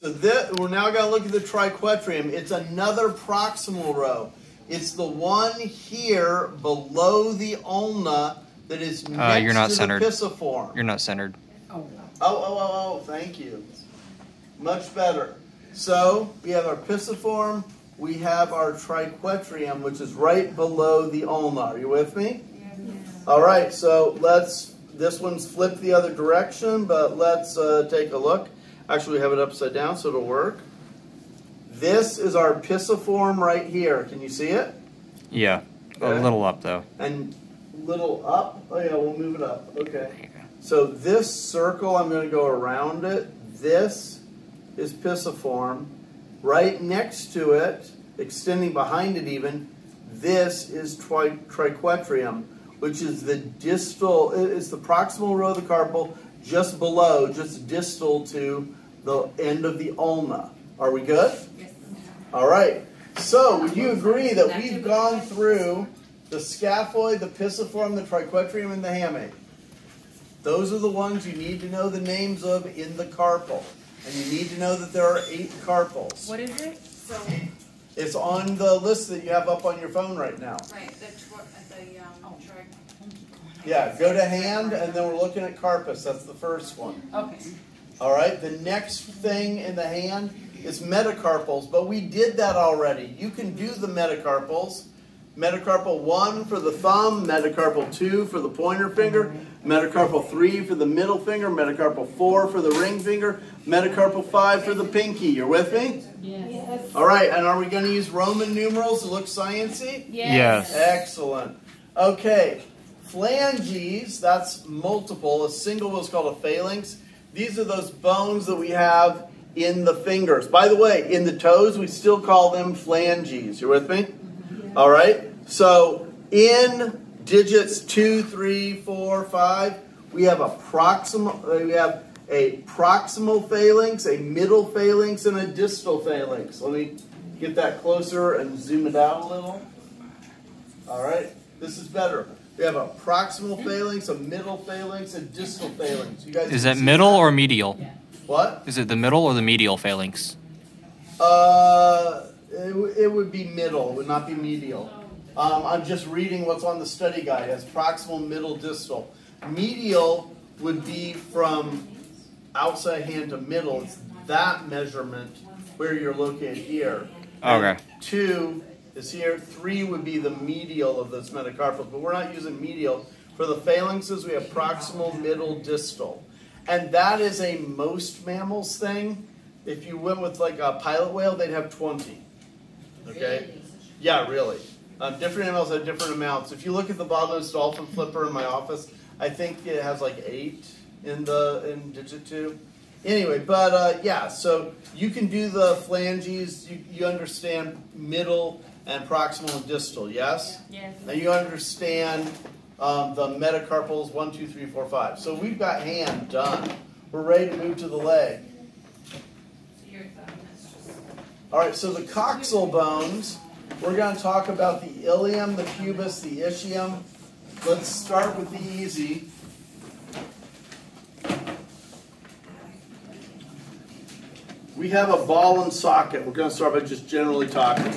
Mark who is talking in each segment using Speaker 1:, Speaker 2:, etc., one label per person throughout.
Speaker 1: So we're now going to look at the triquetrium. It's another proximal row. It's the one here below the ulna that is next
Speaker 2: you're not
Speaker 1: to
Speaker 2: centered.
Speaker 1: the pisiform.
Speaker 2: You're not centered.
Speaker 1: Oh, thank you. Much better. So we have our pisiform, we have our triquetrium, which is right below the ulna. Are you with me? Yes. All right, so this one's flipped the other direction, but let's take a look. Actually, we have it upside down, so it'll work. This is our pisiform right here. Can you see it?
Speaker 2: Yeah, okay. A little up, though.
Speaker 1: And little up? Oh, yeah, we'll move it up. Okay. So this circle, I'm going to go around it. This is pisiform. Right next to it, extending behind it even, this is triquetrium, which is the distal, it's the proximal row of the carpal, just below, just distal to the end of the ulna. Are we good? Yes. All right. So, would you agree that we've gone through the scaphoid, the pisiform, the triquetrium, and the hamate? Those are the ones you need to know the names of in the carpal. And you need to know that there are 8 carpals.
Speaker 3: What is it? So
Speaker 1: it's on the list that you have up on your phone right now.
Speaker 3: Right.
Speaker 1: Yeah, go to hand, and then we're looking at carpus. That's the first one.
Speaker 3: Okay.
Speaker 1: All right, the next thing in the hand is metacarpals, but we did that already. You can do the metacarpals. Metacarpal 1 for the thumb, metacarpal 2 for the pointer finger, metacarpal 3 for the middle finger, metacarpal 4 for the ring finger, metacarpal 5 for the pinky. You're with me?
Speaker 3: Yes.
Speaker 1: All right, and are we going to use Roman numerals to look sciencey?
Speaker 2: Yes.
Speaker 1: Excellent. Okay, phalanges, that's multiple. A single was called a phalanx. These are those bones that we have in the fingers. By the way, in the toes, we still call them phalanges. You're with me? All right. So in digits 2, 3, 4, 5, we have a proximal phalanx, a middle phalanx, and a distal phalanx. Let me get that closer and zoom it out a little. All right. This is better. We have a proximal phalanx, a middle phalanx, a distal phalanx. You guys
Speaker 2: is it middle or medial?
Speaker 1: What?
Speaker 2: Is it the middle or the medial phalanx?
Speaker 1: It would be middle. It would not be medial. I'm just reading what's on the study guide as proximal, middle, distal. Medial would be from outside hand to middle. It's that measurement where you're located here.
Speaker 2: Okay.
Speaker 1: And 2 is here. 3 would be the medial of those metacarpals, but we're not using medial. For the phalanxes, we have proximal, middle, distal. And that is a most mammals thing. If you went with like a pilot whale, they'd have 20. Okay? Yeah, really. Different animals have different amounts. If you look at the bottlenose dolphin flipper in my office, I think it has like 8 in digit 2. Anyway, but yeah, so you can do the phalanges. You understand middle and proximal and distal, yes?
Speaker 3: Yes.
Speaker 1: And you understand the metacarpals 1, 2, 3, 4, 5. So we've got hand done. We're ready to move to the leg. All right, so the coxal bones, we're going to talk about the ilium, the pubis, the ischium. Let's start with the easy. We have a ball and socket. We're going to start by just generally talking.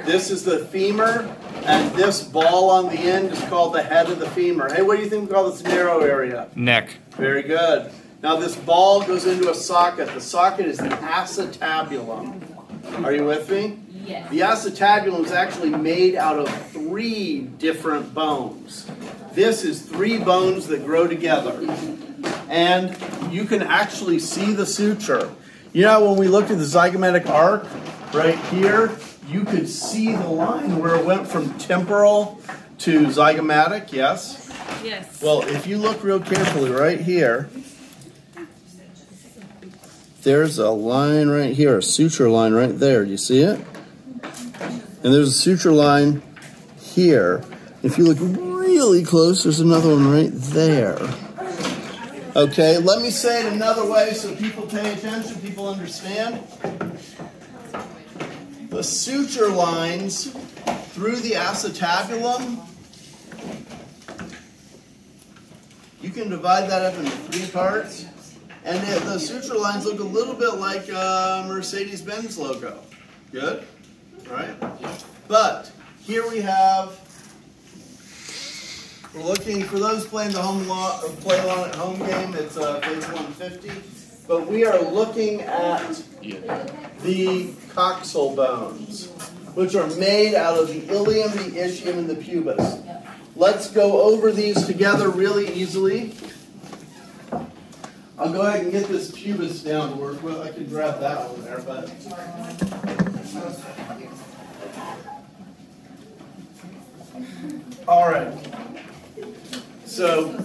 Speaker 1: This is the femur, and this ball on the end is called the head of the femur. Hey, what do you think we call this narrow area?
Speaker 2: Neck.
Speaker 1: Very good. Now this ball goes into a socket. The socket is the acetabulum. Are you with me?
Speaker 3: Yes.
Speaker 1: The acetabulum is actually made out of 3 different bones. This is 3 bones that grow together. And you can actually see the suture. You know, when we looked at the zygomatic arc right here, you could see the line where it went from temporal to zygomatic, yes?
Speaker 3: Yes.
Speaker 1: Well, if you look real carefully right here, there's a line right here, a suture line right there. Do you see it? And there's a suture line here. If you look really close, there's another one right there. Okay, let me say it another way so people pay attention, people understand. The suture lines through the acetabulum, you can divide that up into 3 parts. And the suture lines look a little bit like a Mercedes-Benz logo. Good? All right? But here we have, we're looking for those playing the play along at home game. It's page 150. But we are looking at the coxal bones, which are made out of the ilium, the ischium, and the pubis. Let's go over these together really easily. I'll go ahead and get this pubis down to work with. I could grab that one there, but. All right. So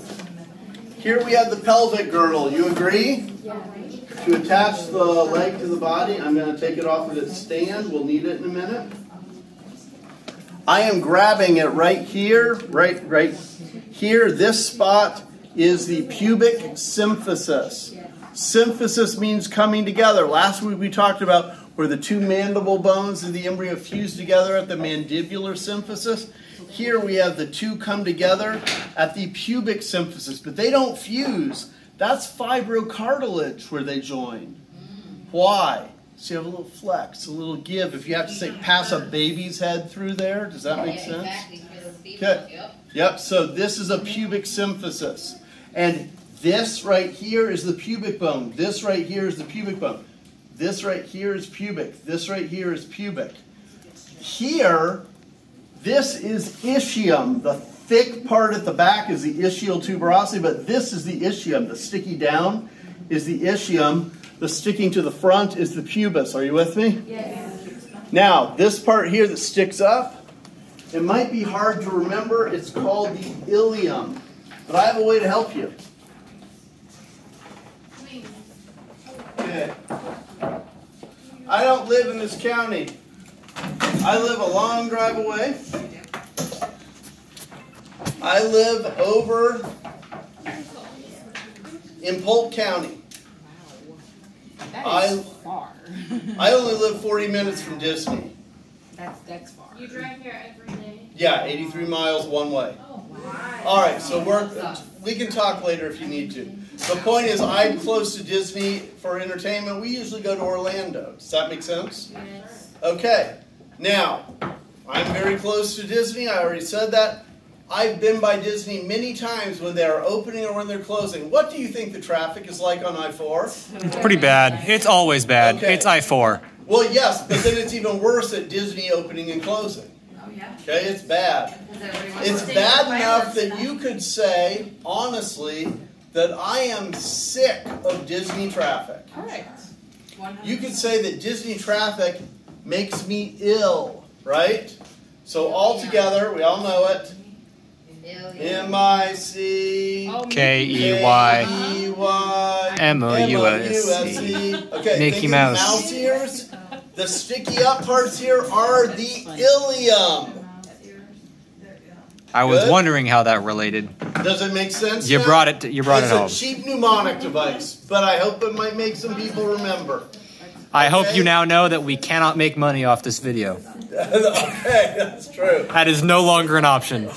Speaker 1: here we have the pelvic girdle. You agree? To attach the leg to the body, I'm going to take it off of its stand. We'll need it in a minute. I am grabbing it right here, right here. This spot is the pubic symphysis. Symphysis means coming together. Last week we talked about where the two mandible bones of the embryo fuse together at the mandibular symphysis. Here we have the two come together at the pubic symphysis, but they don't fuse. That's fibrocartilage where they join. Why? So you have a little flex, a little give. If you have to say pass a baby's head through there, does that make sense?
Speaker 3: Exactly.
Speaker 1: Okay. Yep. So this is a pubic symphysis. And this right here is the pubic bone. This right here is the pubic bone. This right here is pubic. This right here is pubic. Here, this is ischium. The thick part at the back is the ischial tuberosity, but this is the ischium. The sticky down is the ischium. The sticking to the front is the pubis. Are you with me?
Speaker 3: Yes.
Speaker 1: Now, this part here that sticks up, it might be hard to remember. It's called the ilium. But I have a way to help you. Okay. I don't live in this county. I live a long drive away. I live over in Polk County.
Speaker 3: That is far.
Speaker 1: I only live 40 minutes from Disney.
Speaker 3: That's far.
Speaker 4: You drive here every day?
Speaker 1: Yeah, 83 miles one way.
Speaker 4: Oh, wow.
Speaker 1: All right, so we can talk later if you need to. The point is, I'm close to Disney for entertainment. We usually go to Orlando. Does that make sense?
Speaker 4: Yes.
Speaker 1: Okay. Now, I'm very close to Disney. I already said that. I've been by Disney many times when they're opening or when they're closing. What do you think the traffic is like on I-4?
Speaker 2: It's pretty bad. It's always bad.
Speaker 1: Okay.
Speaker 2: It's I-4.
Speaker 1: Well, yes, but then it's even worse at Disney opening and closing.
Speaker 3: Oh, yeah.
Speaker 1: Okay, it's bad. It's bad enough that you could say, honestly, that I am sick of Disney traffic.
Speaker 3: Correct. 100%.
Speaker 1: You could say that Disney traffic makes me ill, right? So altogether, we all know it. M-I-C
Speaker 2: K-E-Y M-O-U-S-E.
Speaker 1: Okay,
Speaker 2: Mickey
Speaker 1: think of
Speaker 2: Mouse.
Speaker 1: Mouse ears. The sticky up parts here are the ilium.
Speaker 2: I was
Speaker 1: Good.
Speaker 2: wondering how that related.
Speaker 1: Does it make sense?
Speaker 2: You
Speaker 1: now?
Speaker 2: brought it home.
Speaker 1: It's a cheap mnemonic device, but I hope it might make some people remember.
Speaker 2: I hope you now know that we cannot make money off this video.
Speaker 1: Okay, that's true.
Speaker 2: That is no longer an option.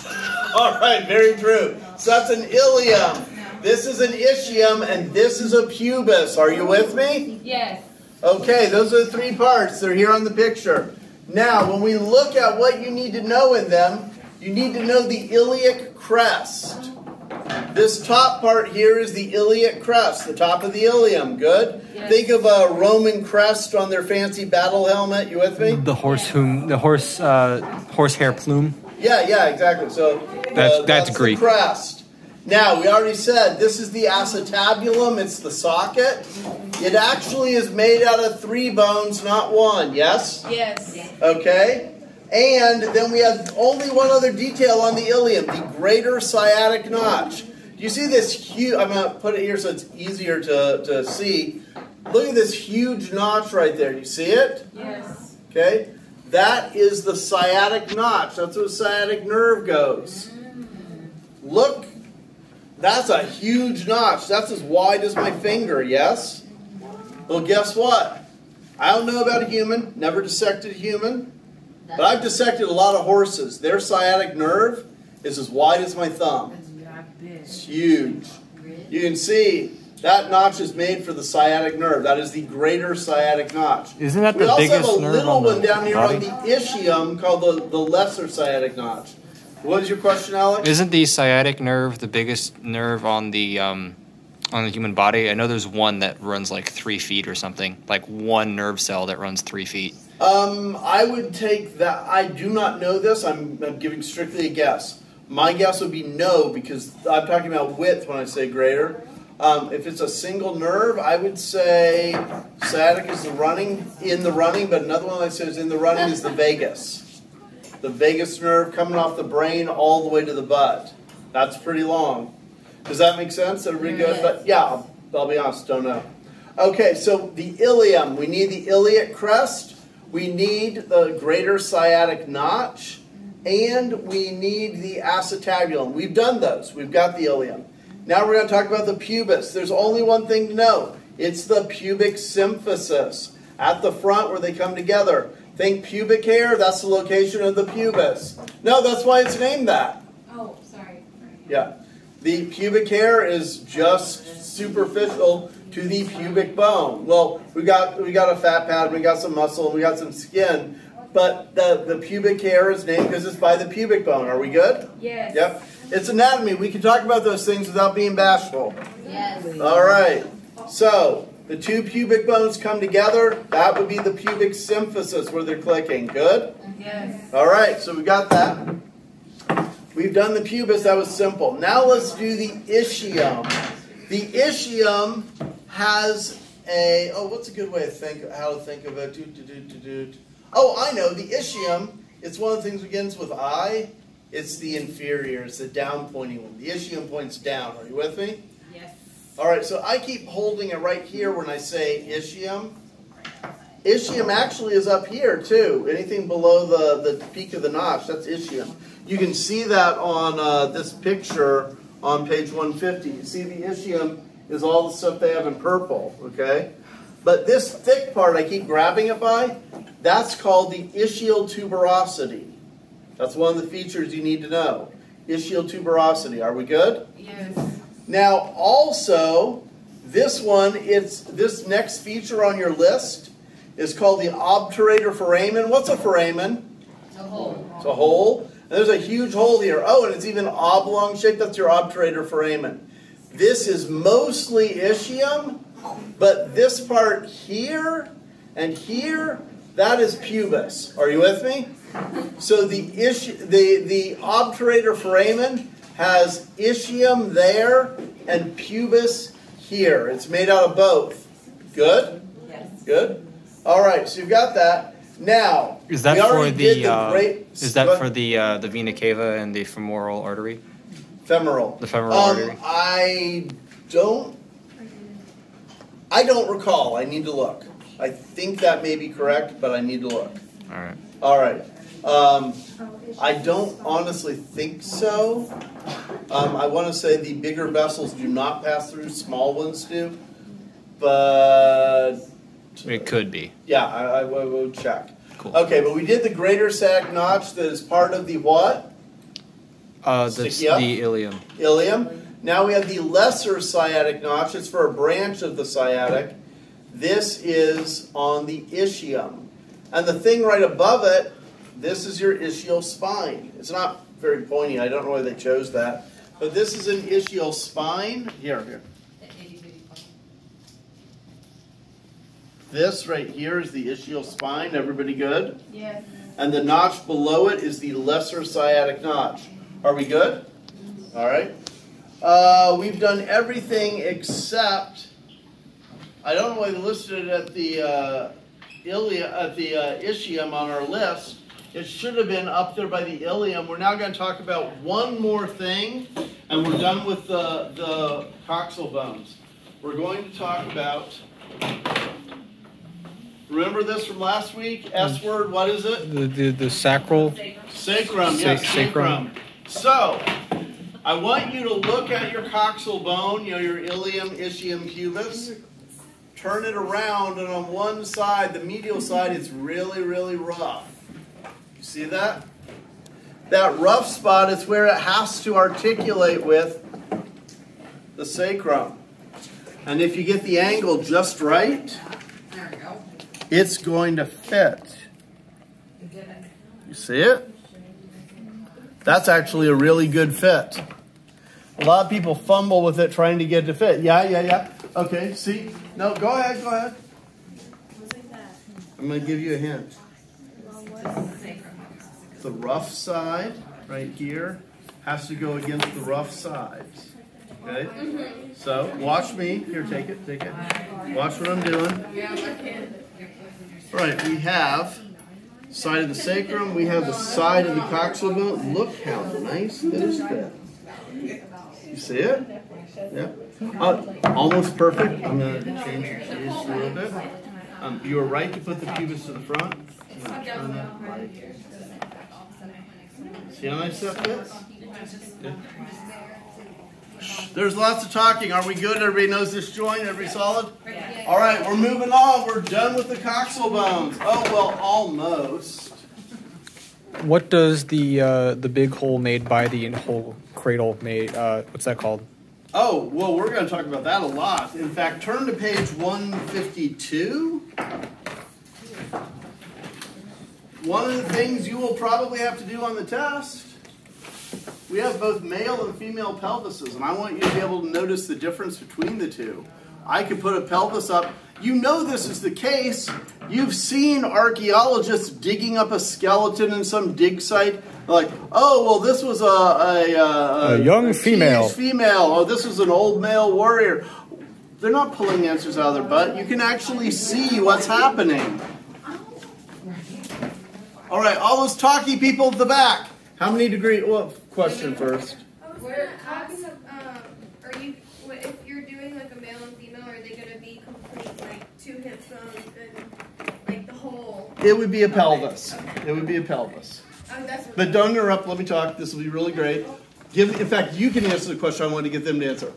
Speaker 1: All right, very true. So that's an ilium. This is an ischium, and this is a pubis. Are you with me?
Speaker 4: Yes.
Speaker 1: Okay, those are the three parts. They're here on the picture. Now, when we look at what you need to know in them, you need to know the iliac crest. This top part here is the iliac crest, the top of the ilium. Good?
Speaker 4: Yes.
Speaker 1: Think of a Roman crest on their fancy battle helmet. You with me?
Speaker 2: The horsehair plume.
Speaker 1: Yeah, exactly. So
Speaker 2: That's Greek.
Speaker 1: The crest. Now, we already said this is the acetabulum. It's the socket. It actually is made out of 3 bones, not 1. Yes?
Speaker 4: Yes.
Speaker 1: Okay. And then we have only one other detail on the ilium, the greater sciatic notch. Do you see this huge, I'm going to put it here so it's easier to see. Look at this huge notch right there. Do you see it?
Speaker 4: Yes.
Speaker 1: Okay. That is the sciatic notch. That's where the sciatic nerve goes. Look, that's a huge notch. That's as wide as my finger, yes? Well, guess what? I don't know about a human, never dissected a human, but I've dissected a lot of horses. Their sciatic nerve is as wide as my thumb. It's huge. You can see That notch is made for the sciatic nerve. That is the greater sciatic notch.
Speaker 2: Isn't that
Speaker 1: We
Speaker 2: the
Speaker 1: also have
Speaker 2: biggest
Speaker 1: a
Speaker 2: nerve
Speaker 1: little
Speaker 2: on the
Speaker 1: one down here
Speaker 2: body?
Speaker 1: on the ischium called the lesser sciatic notch. What is your question, Alex?
Speaker 2: Isn't the sciatic nerve the biggest nerve on the human body? I know there's one that runs like 3 feet or something, like one nerve cell that runs 3 feet.
Speaker 1: I would take that. I do not know this. I'm giving strictly a guess. My guess would be no, because I'm talking about width when I say greater. If it's a single nerve, I would say sciatic is in the running, but another one I say is in the running is the vagus. The vagus nerve coming off the brain all the way to the butt. That's pretty long. Does that make sense? Everybody good? But yeah, I'll be honest, don't know. Okay, so the ilium. We need the iliac crest. We need the greater sciatic notch. And we need the acetabulum. We've done those. We've got the ilium. Now we're going to talk about the pubis. There's only one thing to know. It's the pubic symphysis. At the front where they come together. Think pubic hair, that's the location of the pubis. No, that's why it's named that.
Speaker 3: Oh, sorry.
Speaker 1: Yeah. The pubic hair is just superficial to the pubic bone. Well, we got a fat pad, we got some muscle, we got some skin, but the pubic hair is named because it's by the pubic bone. Are we good?
Speaker 3: Yes.
Speaker 1: Yep. It's anatomy. We can talk about those things without being bashful.
Speaker 3: Yes.
Speaker 1: All right. So, the two pubic bones come together. That would be the pubic symphysis where they're clicking. Good?
Speaker 3: Yes.
Speaker 1: All right, so we got that. We've done the pubis. That was simple. Now let's do the ischium. The ischium has a... Oh, what's a good way to how to think of it? Oh, I know. The ischium, it's one of the things that begins with I. It's the inferior. It's the down-pointing one. The ischium points down. Are you with me?
Speaker 3: Yes.
Speaker 1: All right, so I keep holding it right here when I say ischium. Ischium actually is up here, too. Anything below the peak of the notch, that's ischium. You can see that on this picture on page 150. You see the ischium is all the stuff they have in purple, okay? But this thick part I keep grabbing it by, that's called the ischial tuberosity. That's one of the features you need to know. Ischial tuberosity. Are we good?
Speaker 3: Yes.
Speaker 1: Now, also, this next feature on your list is called the obturator foramen. What's a foramen?
Speaker 3: It's a hole.
Speaker 1: It's a hole. And there's a huge hole here. Oh, and it's even oblong shaped. That's your obturator foramen. This is mostly ischium, but this part here and here, that is pubis. Are you with me? So the obturator foramen has ischium there and pubis here. It's made out of both. Good?
Speaker 3: Yes.
Speaker 1: Good? All right, so you've got that. Now,
Speaker 2: Is that
Speaker 1: we
Speaker 2: for
Speaker 1: already did
Speaker 2: the vena cava and the femoral artery?
Speaker 1: femoral?
Speaker 2: The femoral artery?
Speaker 1: I don't recall. I need to look. I think that may be correct, but I need to look.
Speaker 2: All right.
Speaker 1: All right. I don't honestly think so. I want to say the bigger vessels do not pass through, small ones do. But
Speaker 2: It could be.
Speaker 1: yeah, I will check.
Speaker 2: Cool.
Speaker 1: Okay, but we did the greater sag notch that is part of the what?
Speaker 2: That's
Speaker 1: Sticky up?
Speaker 2: the ilium.
Speaker 1: Ilium. Now we have the lesser sciatic notch. It's for a branch of the sciatic. This is on the ischium. And the thing right above it, this is your ischial spine. It's not very pointy. I don't know why they chose that. But this is an ischial spine. Here. This right here is the ischial spine. Everybody good?
Speaker 3: Yes.
Speaker 1: And the notch below it is the lesser sciatic notch. Are we good? All right. We've done everything except, I don't know why they listed it at the ischium on our list. It should have been up there by the ilium. We're now going to talk about one more thing, and we're done with the coxal bones. We're going to talk about, remember this from last week? S word, what is it?
Speaker 2: The sacral.
Speaker 1: Sacrum, yes, sacrum. So, I want you to look at your coxal bone, your ilium, ischium, pubis. Turn it around, and on one side, the medial side, it's really, really rough. You see that? That rough spot is where it has to articulate with the sacrum. And if you get the angle just right, it's going to fit. You see it? That's actually a really good fit. A lot of people fumble with it trying to get it to fit. Yeah. Okay, see? No, go ahead. I'm going to give you a hint. The rough side right here has to go against the rough sides. Okay? So, watch me. Here, take it. Watch what I'm doing. All right, we have side of the sacrum. We have the side of the coxal bone. Look how nice this fit. You see it? Yeah. Almost perfect. I'm going to change the face a little bit. You were right to put the pubis to the front. I'm going to turn that right. See how nice that fits? Yeah. There's lots of talking. Are we good? Everybody knows this joint? Everybody solid? All right, we're moving on. We're done with the coxal bones. Oh, well, almost.
Speaker 5: What does the big hole made by the whole cradle made? What's that called?
Speaker 1: Oh, well, we're going to talk about that a lot. In fact, turn to page 152. One of the things you will probably have to do on the test, we have both male and female pelvises, and I want you to be able to notice the difference between the two. I could put a pelvis up. You know this is the case. You've seen archaeologists digging up a skeleton in some dig site. Like, oh, well, this was a
Speaker 5: young female.
Speaker 1: Or this was an old male warrior. They're not pulling answers out of their butt. You can actually see what's happening. All right, all those talky people at the back. How many degrees? Well, question first.
Speaker 4: If you're doing like a male and female, are they going to be complete, like 2 hip bones and like the whole?
Speaker 1: It would be a pelvis. It would be a pelvis.
Speaker 4: Oh, that's
Speaker 1: But don't interrupt. Let me talk. This will be really great. In fact, you can answer the question I want to get them to answer.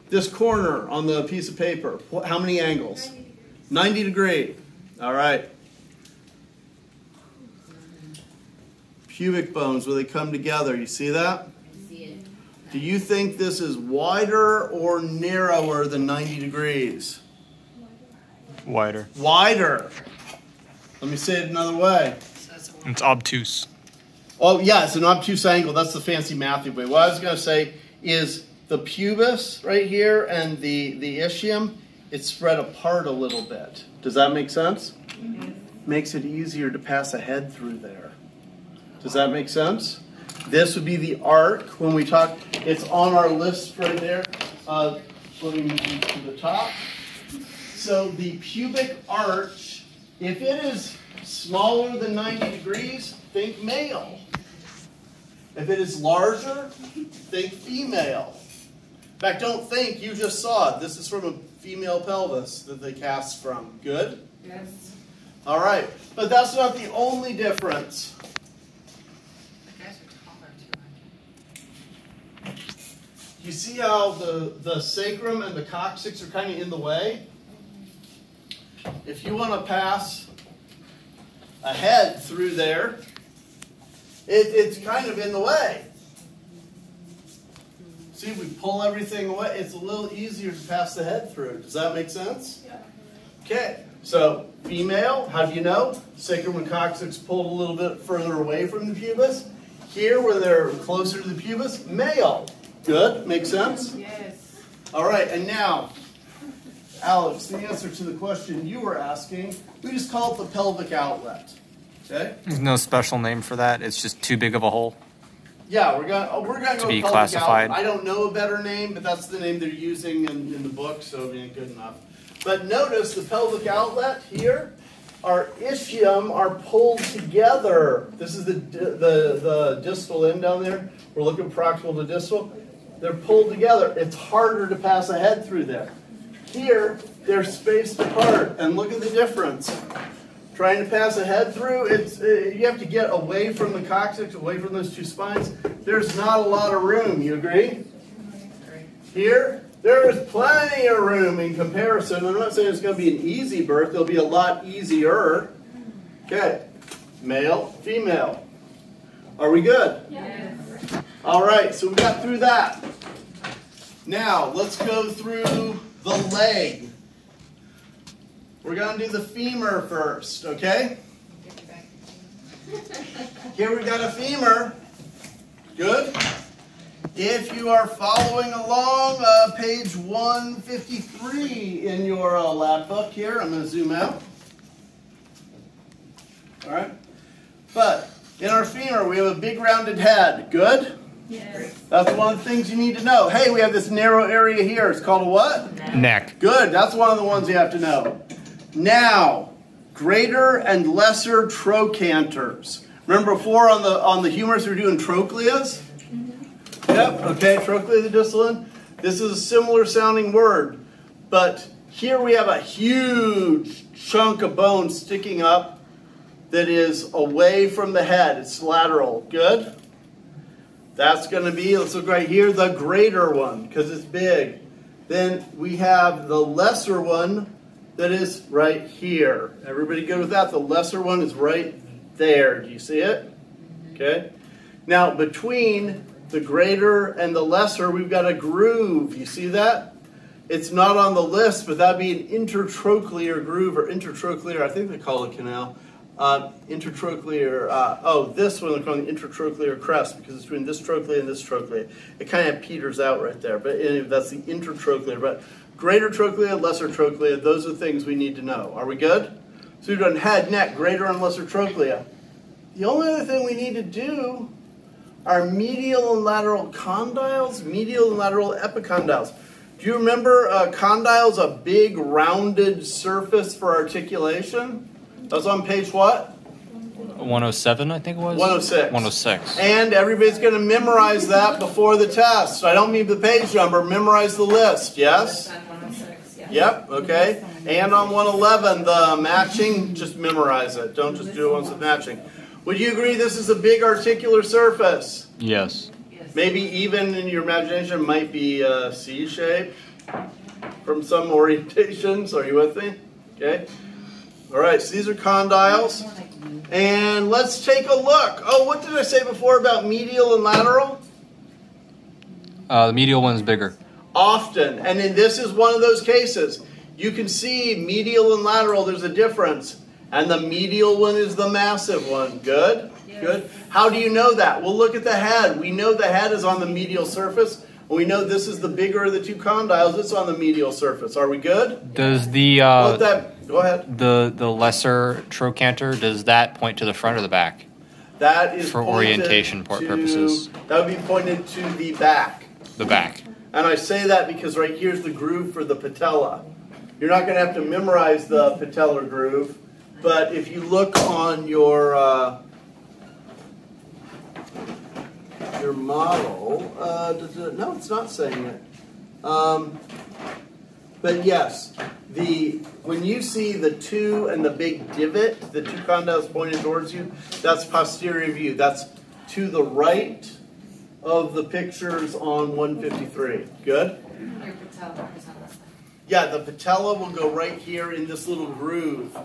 Speaker 1: This corner on the piece of paper, how many angles? 90 degree. All right. Pubic bones, where they come together. You see that? Do you think this is wider or narrower than 90 degrees?
Speaker 5: Wider.
Speaker 1: Wider. Let me say it another way.
Speaker 5: It's obtuse.
Speaker 1: Oh, yeah, it's an obtuse angle. That's the fancy mathy way. What I was going to say is the pubis right here and the ischium, it's spread apart a little bit. Does that make sense? Makes it easier to pass a head through there. Does that make sense? This would be the arc when we talk. It's on our list right there. Let me move to the top. So the pubic arch, if it is smaller than 90 degrees, think male. If it is larger, think female. In fact, don't think, you just saw it. This is from a female pelvis that they cast from. Good?
Speaker 3: Yes.
Speaker 1: All right. But that's not the only difference. You see how the sacrum and the coccyx are kind of in the way? If you want to pass a head through there, it's kind of in the way. See, we pull everything away. It's a little easier to pass the head through. Does that make sense? Yeah. Okay, so female, how do you know? Sacrum and coccyx pulled a little bit further away from the pubis. Here, where they're closer to the pubis, male. Good? Makes sense?
Speaker 3: Yes.
Speaker 1: All right, and now, Alex, the answer to the question you were asking, we just call it the pelvic outlet. Okay?
Speaker 5: There's no special name for that. It's just too big of a hole.
Speaker 1: Yeah, we're gonna go
Speaker 5: be
Speaker 1: pelvic
Speaker 5: classified.
Speaker 1: outlet. I don't know a better name, but that's the name they're using in the book, so it ain't good enough. But notice the pelvic outlet here, our ischium are pulled together. This is the distal end down there. We're looking proximal to distal. They're pulled together. It's harder to pass a head through there. Here, they're spaced apart, and look at the difference. Trying to pass a head through, you have to get away from the coccyx, away from those two spines. There's not a lot of room. You agree? Here, there is plenty of room in comparison. I'm not saying it's going to be an easy birth. It'll be a lot easier. Okay. Male, female. Are we good?
Speaker 3: Yes.
Speaker 1: All right, so we got through that. Now, let's go through the leg. We're going to do the femur first, okay? Here we got a femur. Good. If you are following along, page 153 in your lab book here, I'm going to zoom out. All right. But in our femur, we have a big rounded head. Good?
Speaker 3: Yes.
Speaker 1: That's one of the things you need to know. Hey, we have this narrow area here. It's called a what?
Speaker 2: Neck.
Speaker 1: Good. That's one of the ones you have to know. Now, greater and lesser trochanters. Remember before on the humerus we were doing trochleas? Yep. Okay. Trochlea the distal. This is a similar sounding word, but here we have a huge chunk of bone sticking up that is away from the head. It's lateral. Good. That's going to be, let's look right here, the greater one, because it's big. Then we have the lesser one that is right here. Everybody good with that? The lesser one is right there. Do you see it? Okay. Now, between the greater and the lesser, we've got a groove. You see that? It's not on the list, but that'd be an intertrochlear groove, or intertrochlear, I think they call it canal. Intertrochlear, this one they're calling the intertrochlear crest because it's between this trochlea and this trochlea. It kind of peters out right there, but anyway, that's the intertrochlear. But greater trochlea, lesser trochlea, those are the things we need to know. Are we good? So we've done head, neck, greater and lesser trochlea. The only other thing we need to do are medial and lateral condyles, medial and lateral epicondyles. Do you remember condyles, a big rounded surface for articulation? That was on page what?
Speaker 2: 107, I think it was?
Speaker 1: 106.
Speaker 2: 106.
Speaker 1: And everybody's going to memorize that before the test. I don't mean the page number. Memorize the list, yes?
Speaker 3: On 106, yeah.
Speaker 1: Yep, okay. And on 111, the matching, just memorize it. Don't just do it once with matching. Would you agree this is a big articular surface?
Speaker 2: Yes.
Speaker 1: Maybe even in your imagination might be C-shaped from some orientations. Are you with me? Okay. All right, so these are condyles. And let's take a look. Oh, what did I say before about medial and lateral?
Speaker 2: The medial one's bigger.
Speaker 1: Often. And then this is one of those cases. You can see medial and lateral, there's a difference. And the medial one is the massive one. Good? Yes. Good. How do you know that? Well, look at the head. We know the head is on the medial surface. And we know this is the bigger of the two condyles. It's on the medial surface. Are we good?
Speaker 2: Does the
Speaker 1: go ahead.
Speaker 2: The lesser trochanter, does that point to the front or the back?
Speaker 1: That is
Speaker 2: for orientation purposes.
Speaker 1: That would be pointed to the back.
Speaker 2: The back.
Speaker 1: And I say that because right here's the groove for the patella. You're not going to have to memorize the patellar groove, but if you look on your model, no, it's not saying it. But yes, when you see the two and the big divot, the two condyles pointed towards you, that's posterior view. That's to the right of the pictures on 153. Good? Yeah, the patella will go right here in this little groove.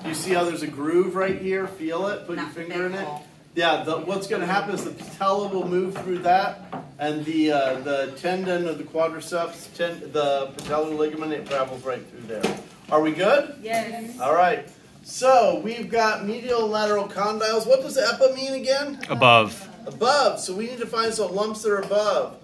Speaker 1: You see how there's a groove right here? Feel it? Put your finger in it. Yeah, what's going to happen is the patella will move through that, and the tendon of the quadriceps, the patellar ligament, it travels right through there. Are we good?
Speaker 3: Yes.
Speaker 1: All right. So we've got medial and lateral condyles. What does epi mean again?
Speaker 2: Above.
Speaker 1: Above. So we need to find some lumps that are above.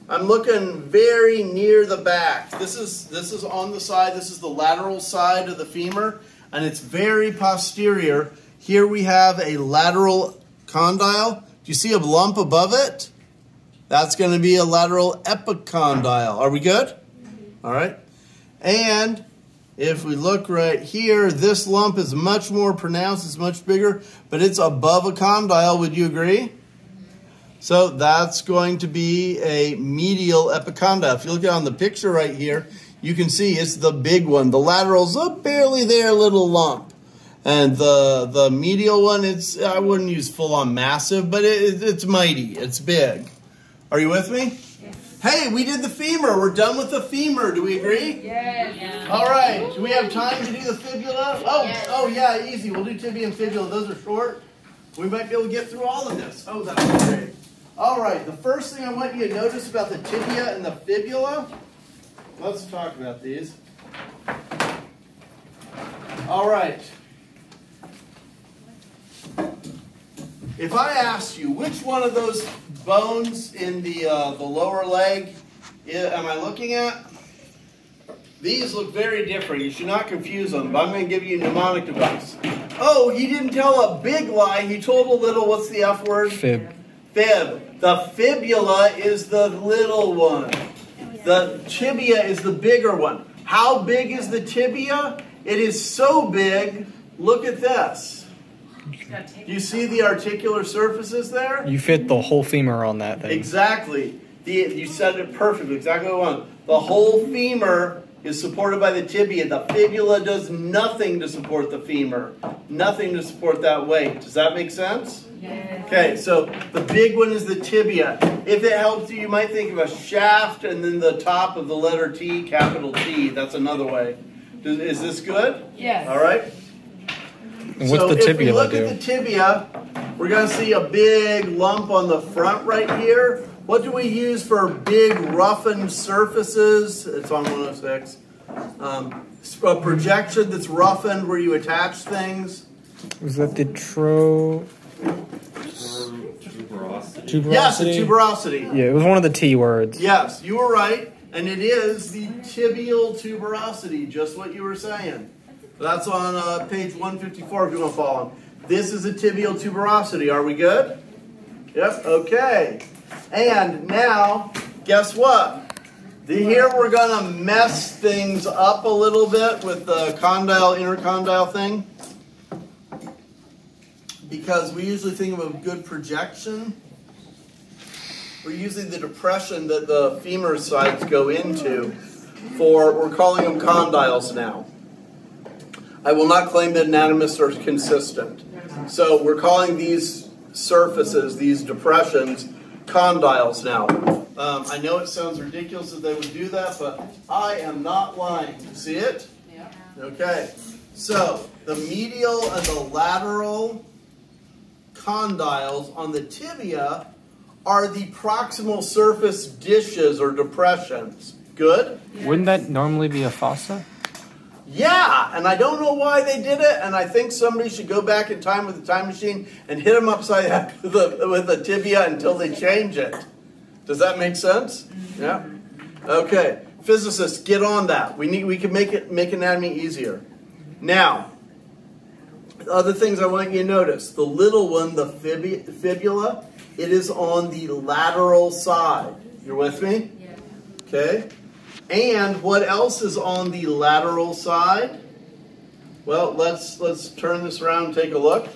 Speaker 1: I'm looking very near the back. This is on the side. This is the lateral side of the femur, and it's very posterior. Here we have a lateral condyle. Do you see a lump above it? That's going to be a lateral epicondyle. Are we good? All right. And if we look right here, this lump is much more pronounced. It's much bigger, but it's above a condyle. Would you agree? So that's going to be a medial epicondyle. If you look at it on the picture right here, you can see it's the big one. The lateral's a barely there little lump. And the medial one, I wouldn't use full-on massive, but it's mighty. It's big. Are you with me?
Speaker 3: Yes.
Speaker 1: Hey, we did the femur. We're done with the femur. Do we agree?
Speaker 3: Yes. Yeah.
Speaker 1: All right. Do we have time to do the fibula? Oh,
Speaker 3: yes.
Speaker 1: Oh yeah, easy. We'll do tibia and fibula. Those are short. We might be able to get through all of this. Oh, that was great. All right. The first thing I want you to notice about the tibia and the fibula let's talk about these. All right. If I asked you which one of those bones in the lower leg am I looking at? These look very different. You should not confuse them, but I'm going to give you a mnemonic device. Oh, he didn't tell a big lie. He told a little, what's the F word?
Speaker 5: Fib.
Speaker 1: Fib. The fibula is the little one. The tibia is the bigger one. How big is the tibia? It is so big, look at this. You see the articular surfaces there?
Speaker 5: You fit the whole femur on that thing.
Speaker 1: Exactly. You said it perfectly, exactly what I want. The whole femur is supported by the tibia. The fibula does nothing to support the femur. Nothing to support that weight. Does that make sense?
Speaker 3: Yes.
Speaker 1: Okay, so the big one is the tibia. If it helps you, you might think of a shaft and then the top of the letter T, capital T. That's another way. Is this good?
Speaker 3: Yes.
Speaker 1: All right.
Speaker 5: And what's the tibia do?
Speaker 1: If we look at the tibia, we're going to see a big lump on the front right here. What do we use for big roughened surfaces? It's on 106. A projection that's roughened where you attach things.
Speaker 5: Was that the tuberosity?
Speaker 1: Yes, the tuberosity.
Speaker 5: Yeah, it was one of the T words.
Speaker 1: Yes, you were right. And it is the tibial tuberosity, just what you were saying. That's on page 154 if you want to follow. This is a tibial tuberosity. Are we good? Yep, okay. And now, guess what? Here we're going to mess things up a little bit with the condyle, intercondyle thing. Because we usually think of a good projection. We're using the depression that the femur sides go into we're calling them condyles now. I will not claim that anatomists are consistent. So we're calling these surfaces, these depressions, condyles now. I know it sounds ridiculous that they would do that, but I am not lying. See it?
Speaker 3: Yeah.
Speaker 1: Okay. So the medial and the lateral condyles on the tibia are the proximal surface dishes or depressions. Good?
Speaker 2: Wouldn't that normally be a fossa?
Speaker 1: Yeah, and I don't know why they did it, and I think somebody should go back in time with a time machine and hit them upside the head with the tibia until they change it. Does that make sense? Yeah? Okay. Physicists, get on that. We can make anatomy easier. Now, other things I want you to notice. The little one, the fibula, it is on the lateral side. You're with me?
Speaker 3: Yeah.
Speaker 1: Okay. And what else is on the lateral side? Well, let's turn this around and take a look.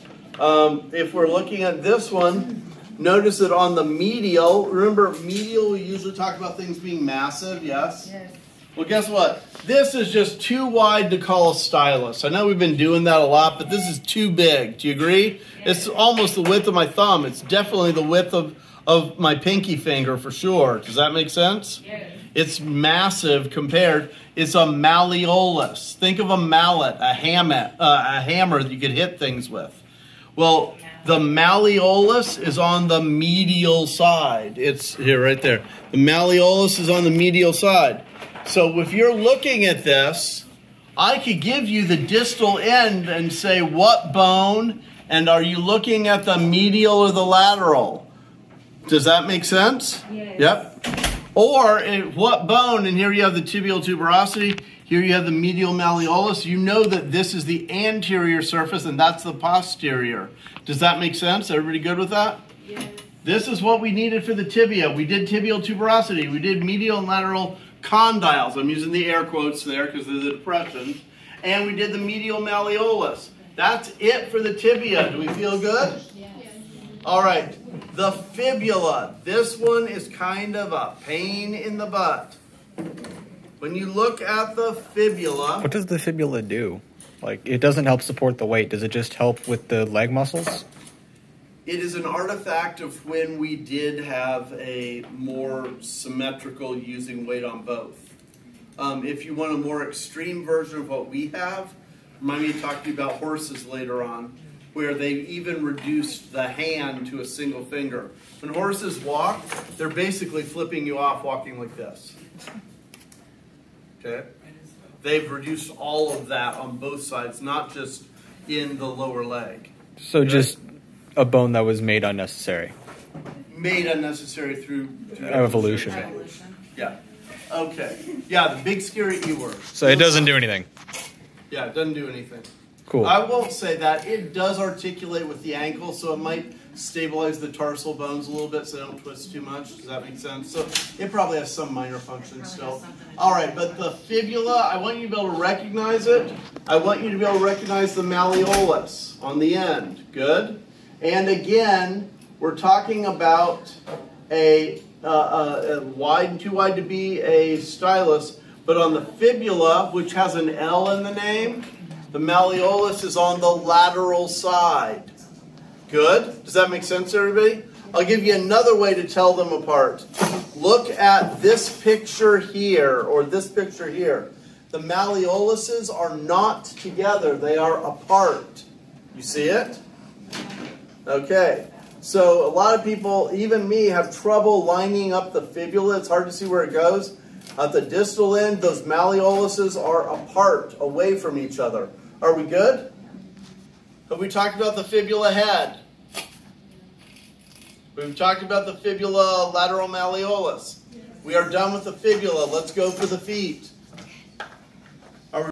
Speaker 1: If we're looking at this one, notice that on the medial, remember medial, we usually talk about things being massive, yes?
Speaker 3: Yes.
Speaker 1: Well, guess what? This is just too wide to call a stylus. I know we've been doing that a lot, but this is too big. Do you agree? It's almost the width of my thumb. It's definitely the width of my pinky finger for sure. Does that make sense?
Speaker 3: Yes.
Speaker 1: It's massive compared. It's a malleolus. Think of a mallet, a hammer that you could hit things with. Well, the malleolus is on the medial side. It's here, right there. The malleolus is on the medial side. So if you're looking at this, I could give you the distal end and say what bone, and are you looking at the medial or the lateral? Does that make sense?
Speaker 3: Yes.
Speaker 1: Yep. Or what bone, and here you have the tibial tuberosity, here you have the medial malleolus. You know that this is the anterior surface and that's the posterior. Does that make sense? Everybody good with that?
Speaker 3: Yes.
Speaker 1: This is what we needed for the tibia. We did tibial tuberosity. We did medial and lateral condyles. I'm using the air quotes there because they're the depressions. And we did the medial malleolus. That's it for the tibia. Do we feel good?
Speaker 3: Yes.
Speaker 1: All right. The fibula. This one is kind of a pain in the butt. When you look at the fibula...
Speaker 5: What does the fibula do? Like, it doesn't help support the weight. Does it just help with the leg muscles?
Speaker 1: It is an artifact of when we did have a more symmetrical using weight on both. If you want a more extreme version of what we have, remind me to talk to you about horses later on, where they even reduced the hand to a single finger. When horses walk, they're basically flipping you off walking like this. Okay? They've reduced all of that on both sides, not just in the lower leg.
Speaker 5: So just a bone that was made unnecessary.
Speaker 1: Made unnecessary through
Speaker 5: Evolution.
Speaker 1: Yeah. Okay. Yeah, the big scary E word.
Speaker 5: So it doesn't do anything.
Speaker 1: Yeah, it doesn't do anything.
Speaker 5: Cool.
Speaker 1: I won't say that. It does articulate with the ankle, so it might stabilize the tarsal bones a little bit so they don't twist too much. Does that make sense? So it probably has some minor function still. All right, but the fibula, I want you to be able to recognize it. I want you to be able to recognize the malleolus on the end. Good. And again, we're talking about a wide, too wide to be a stylus, but on the fibula, which has an L in the name, the malleolus is on the lateral side. Good? Does that make sense, everybody? I'll give you another way to tell them apart. Look at this picture here, or this picture here. The malleoluses are not together. They are apart. You see it? Okay. So a lot of people, even me, have trouble lining up the fibula. It's hard to see where it goes. At the distal end, those malleoluses are apart, away from each other. Are we good? Have we talked about the fibula head? We've talked about the fibula lateral malleolus. We are done with the fibula. Let's go for the feet.